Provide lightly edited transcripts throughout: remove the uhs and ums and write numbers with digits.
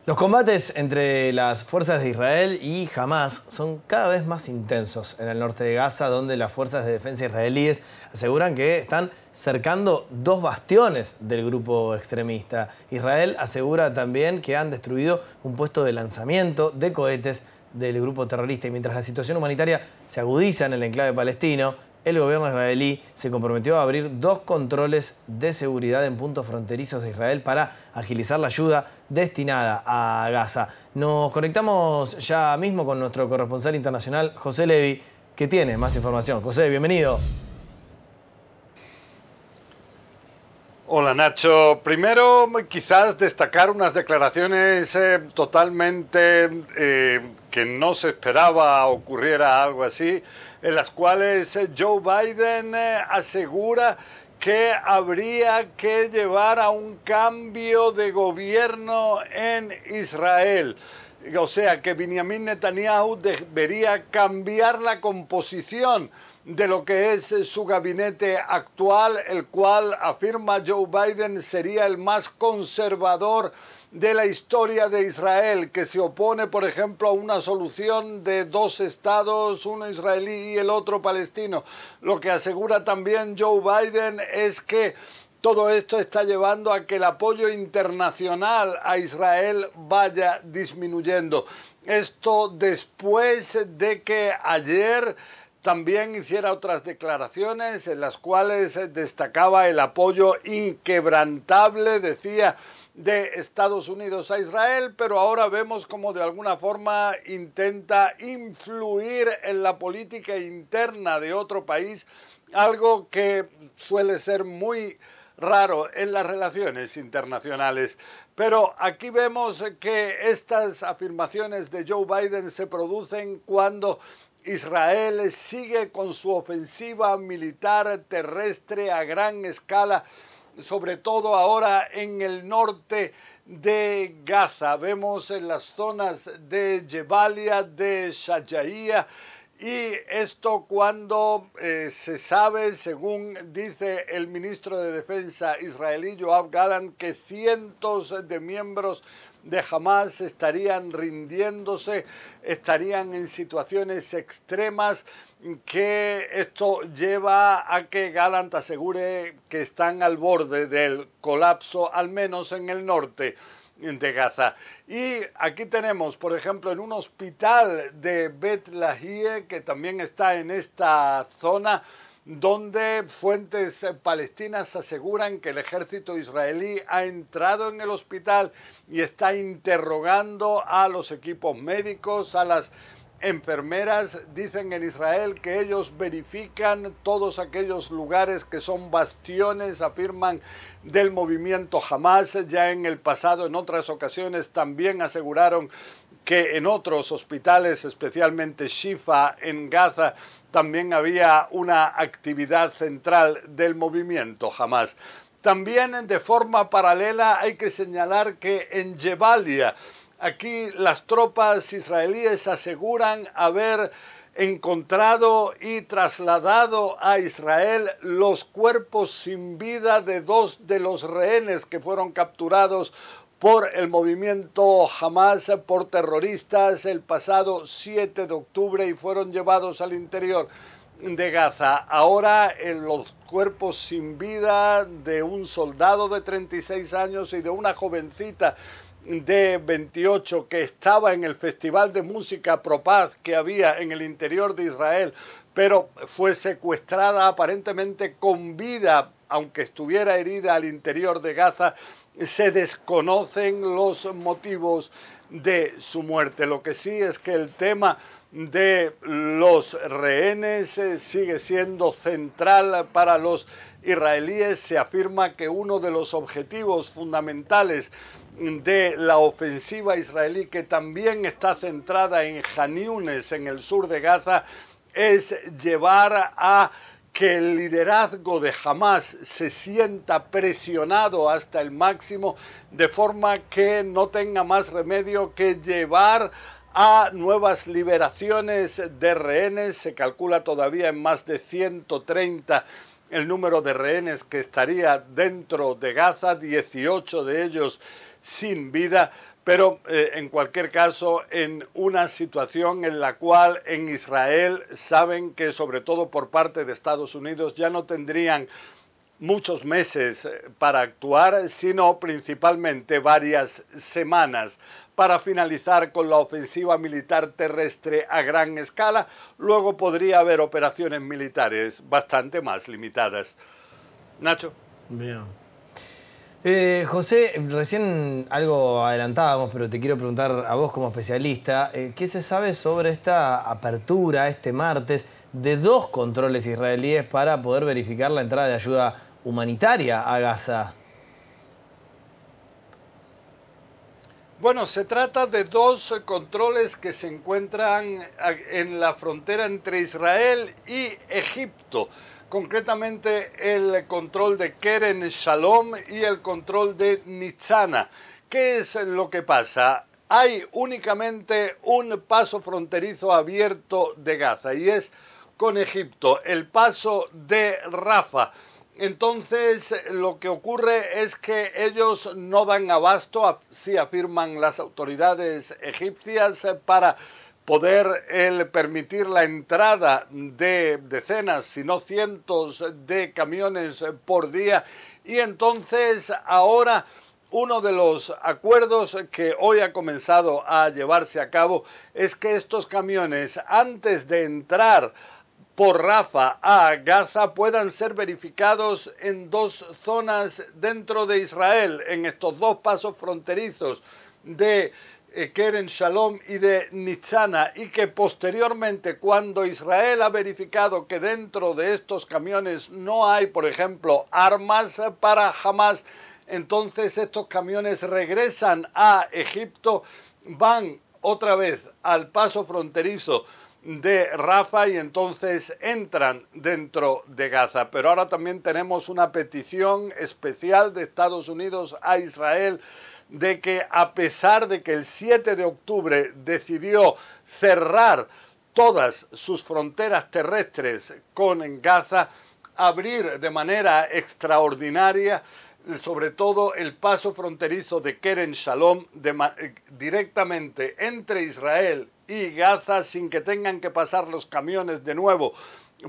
Los combates entre las fuerzas de Israel y Hamás son cada vez más intensos en el norte de Gaza, donde las fuerzas de defensa israelíes aseguran que están cercando dos bastiones del grupo extremista. Israel asegura también que han destruido un puesto de lanzamiento de cohetes del grupo terrorista. Y mientras la situación humanitaria se agudiza en el enclave palestino, el gobierno israelí se comprometió a abrir 2 controles de seguridad en puntos fronterizos de Israel para agilizar la ayuda destinada a Gaza. Nos conectamos ya mismo con nuestro corresponsal internacional, José Levi, que tiene más información. José, bienvenido. Hola Nacho, primero quizás destacar unas declaraciones totalmente que no se esperaba ocurriera algo así, en las cuales Joe Biden asegura que habría que llevar a un cambio de gobierno en Israel. O sea, que Benjamin Netanyahu debería cambiar la composición de lo que es su gabinete actual, el cual, afirma Joe Biden, sería el más conservador de la historia de Israel, que se opone, por ejemplo, a una solución de 2 estados, uno israelí y el otro palestino. Lo que asegura también Joe Biden es que todo esto está llevando a que el apoyo internacional a Israel vaya disminuyendo. Esto después de que ayer también hiciera otras declaraciones en las cuales destacaba el apoyo inquebrantable, decía, de Estados Unidos a Israel, pero ahora vemos como de alguna forma intenta influir en la política interna de otro país, algo que suele ser muy raro en las relaciones internacionales. Pero aquí vemos que estas afirmaciones de Joe Biden se producen cuando Israel sigue con su ofensiva militar terrestre a gran escala, sobre todo ahora en el norte de Gaza. Vemos en las zonas de Jebalia, de Shajaiya, y esto cuando se sabe, según dice el ministro de Defensa israelí, Yoav Gallant, que cientos de miembros de Hamás estarían rindiéndose, estarían en situaciones extremas, que esto lleva a que Gallant asegure que están al borde del colapso, al menos en el norte de Gaza. Y aquí tenemos, por ejemplo, en un hospital de Bet Lahie, que también está en esta zona, donde fuentes palestinas aseguran que el ejército israelí ha entrado en el hospital y está interrogando a los equipos médicos, a las enfermeras. Dicen en Israel que ellos verifican todos aquellos lugares que son bastiones, afirman, del movimiento Hamás. Ya en el pasado, en otras ocasiones, también aseguraron que en otros hospitales, especialmente Shifa en Gaza, también había una actividad central del movimiento Hamás. También de forma paralela hay que señalar que en Jebalia, aquí las tropas israelíes aseguran haber encontrado y trasladado a Israel los cuerpos sin vida de 2 de los rehenes que fueron capturados por el movimiento Hamás, por terroristas, el pasado 7 de octubre y fueron llevados al interior de Gaza. Ahora los cuerpos sin vida de un soldado de 36 años y de una jovencita de 28 que estaba en el festival de música Pro Paz que había en el interior de Israel, pero fue secuestrada aparentemente con vida, aunque estuviera herida al interior de Gaza. Se desconocen los motivos de su muerte. Lo que sí es que el tema de los rehenes sigue siendo central para los israelíes. Se afirma que uno de los objetivos fundamentales de la ofensiva israelí, que también está centrada en Jan Yunes, en el sur de Gaza, es llevar a que el liderazgo de Hamás se sienta presionado hasta el máximo, de forma que no tenga más remedio que llevar a nuevas liberaciones de rehenes. Se calcula todavía en más de 130 el número de rehenes que estaría dentro de Gaza, 18 de ellos sin vida, pero en cualquier caso en una situación en la cual en Israel saben que sobre todo por parte de Estados Unidos ya no tendrían muchos meses para actuar, sino principalmente varias semanas para finalizar con la ofensiva militar terrestre a gran escala. Luego podría haber operaciones militares bastante más limitadas. Nacho. Bien. José, recién algo adelantábamos, pero te quiero preguntar a vos como especialista, ¿qué se sabe sobre esta apertura este martes de 2 controles israelíes para poder verificar la entrada de ayuda humanitaria a Gaza? Bueno, se trata de 2 controles que se encuentran en la frontera entre Israel y Egipto. Concretamente el control de Kerem Shalom y el control de Nitzana. ¿Qué es lo que pasa? Hay únicamente un paso fronterizo abierto de Gaza y es con Egipto, el paso de Rafah. Entonces lo que ocurre es que ellos no dan abasto, así afirman las autoridades egipcias, para poder permitir la entrada de decenas, si no cientos de camiones por día. Y entonces ahora uno de los acuerdos que hoy ha comenzado a llevarse a cabo es que estos camiones, antes de entrar por Rafah a Gaza, puedan ser verificados en 2 zonas dentro de Israel, en estos 2 pasos fronterizos de Kerem Shalom y de Nitzana, y que posteriormente, cuando Israel ha verificado que dentro de estos camiones no hay, por ejemplo, armas para Hamas, entonces estos camiones regresan a Egipto, van otra vez al paso fronterizo de Rafah y entonces entran dentro de Gaza. Pero ahora también tenemos una petición especial de Estados Unidos a Israel de que, a pesar de que el 7 de octubre decidió cerrar todas sus fronteras terrestres con Gaza, abrir de manera extraordinaria sobre todo el paso fronterizo de Kerem Shalom directamente entre Israel y Gaza, sin que tengan que pasar los camiones de nuevo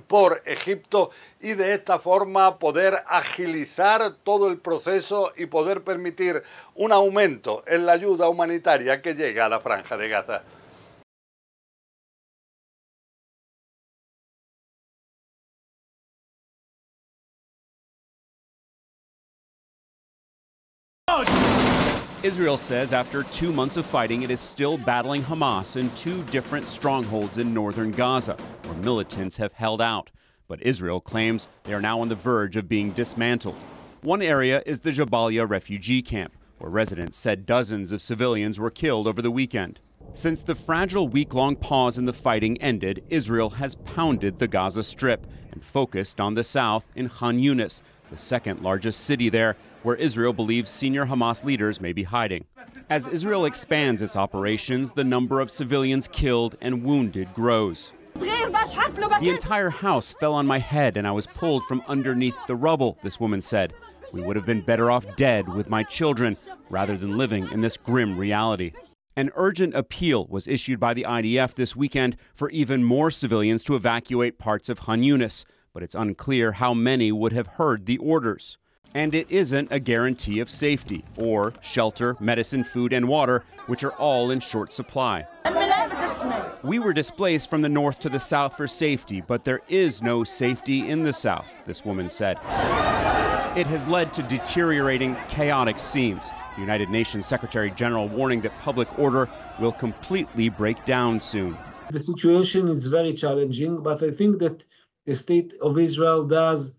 por Egipto, y de esta forma poder agilizar todo el proceso y poder permitir un aumento en la ayuda humanitaria que llega a la Franja de Gaza. Israel says after 2 months of fighting, it is still battling Hamas in 2 different strongholds in northern Gaza, where militants have held out. But Israel claims they are now on the verge of being dismantled. One area is the Jabalia refugee camp, where residents said dozens of civilians were killed over the weekend. Since the fragile week-long pause in the fighting ended, Israel has pounded the Gaza Strip and focused on the south in Khan Yunis, the second largest city there, where Israel believes senior Hamas leaders may be hiding. As Israel expands its operations, the number of civilians killed and wounded grows. The entire house fell on my head and I was pulled from underneath the rubble, this woman said. We would have been better off dead with my children rather than living in this grim reality. An urgent appeal was issued by the IDF this weekend for even more civilians to evacuate parts of Khan Yunis, but it's unclear how many would have heard the orders. And it isn't a guarantee of safety, or shelter, medicine, food, and water, which are all in short supply. We were displaced from the north to the south for safety, but there is no safety in the south, this woman said. It has led to deteriorating, chaotic scenes. The United Nations Secretary General warning that public order will completely break down soon. The situation is very challenging, but I think that the state of Israel does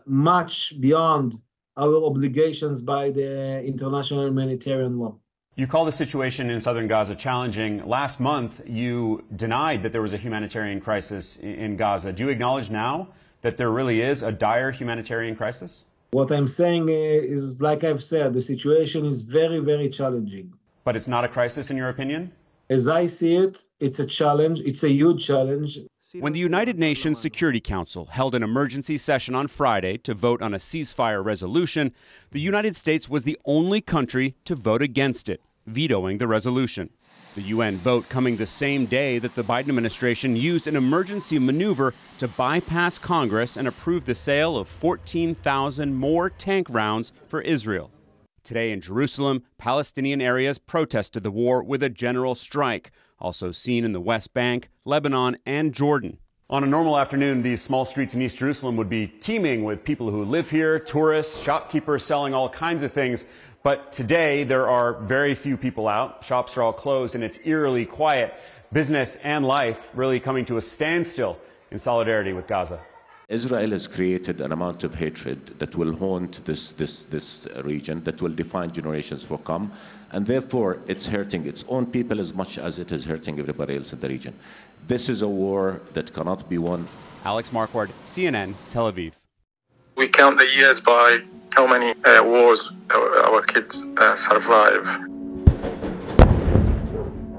much beyond our obligations by the international humanitarian law. You call the situation in southern Gaza challenging. Last month, you denied that there was a humanitarian crisis in Gaza. Do you acknowledge now that there really is a dire humanitarian crisis? What I'm saying is, like I've said, the situation is very, very challenging. But it's not a crisis in your opinion? As I see it, it's a challenge. It's a huge challenge. When the United Nations Security Council held an emergency session on Friday to vote on a ceasefire resolution, the United States was the only country to vote against it, vetoing the resolution. The UN vote coming the same day that the Biden administration used an emergency maneuver to bypass Congress and approve the sale of 14,000 more tank rounds for Israel. Today in Jerusalem, Palestinian areas protested the war with a general strike, also seen in the West Bank, Lebanon, and Jordan. On a normal afternoon, these small streets in East Jerusalem would be teeming with people who live here, tourists, shopkeepers selling all kinds of things. But today, there are very few people out. Shops are all closed, and it's eerily quiet. Business and life really coming to a standstill in solidarity with Gaza. Israel has created an amount of hatred that will haunt this region, that will define generations to come, and therefore it's hurting its own people as much as it is hurting everybody else in the region. This is a war that cannot be won. Alex Marquardt, CNN, Tel Aviv. We count the years by how many wars our kids survive.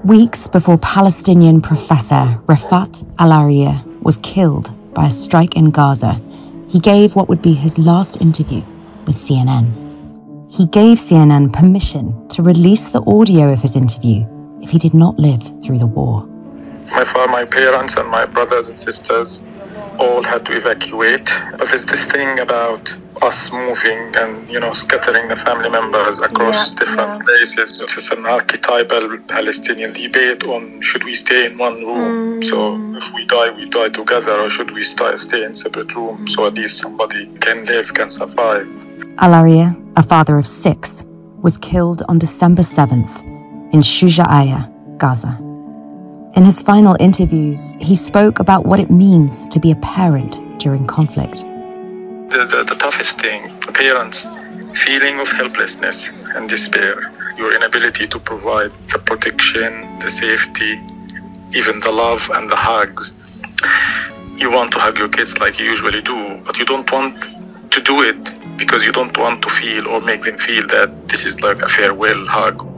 Weeks before Palestinian professor Rafat Al-Aria was killed by a strike in Gaza, he gave what would be his last interview with CNN. He gave CNN permission to release the audio of his interview if he did not live through the war. My parents and my brothers and sisters all had to evacuate. But there's this thing about us moving and, scattering the family members across different places. It's an archetypal Palestinian debate on should we stay in one room? So if we die together, or should we stay in separate rooms so at least somebody can live, can survive? Al-Aria, a father of 6, was killed on December 7th in Shuja'iyah, Gaza. In his final interviews, he spoke about what it means to be a parent during conflict. The toughest thing, parents' feeling of helplessness and despair, your inability to provide the protection, the safety, even the love and the hugs. You want to hug your kids like you usually do, but you don't want to do it because you don't want to feel or make them feel that this is like a farewell hug.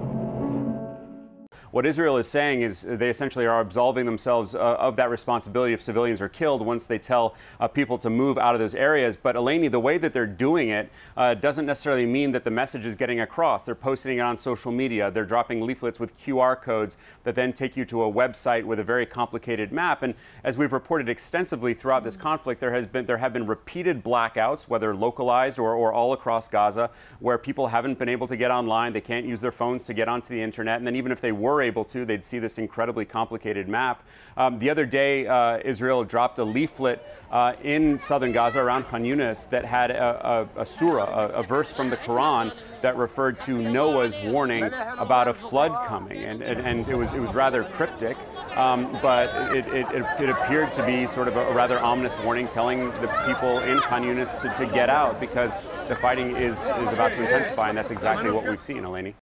What Israel is saying is they essentially are absolving themselves of that responsibility if civilians are killed once they tell people to move out of those areas. But Eleni, the way that they're doing it doesn't necessarily mean that the message is getting across. They're posting it on social media. They're dropping leaflets with QR codes that then take you to a website with a very complicated map. And as we've reported extensively throughout this conflict, there have been repeated blackouts, whether localized or all across Gaza, where people haven't been able to get online. They can't use their phones to get onto the internet. And then even if they were able to, they'd see this incredibly complicated map. The other day, Israel dropped a leaflet in southern Gaza around Khan Yunis that had a surah, a verse from the Quran that referred to Noah's warning about a flood coming, and it was rather cryptic, but it appeared to be sort of a rather ominous warning, telling the people in Khan Yunis to get out because the fighting is about to intensify, and that's exactly what we've seen, Eleni.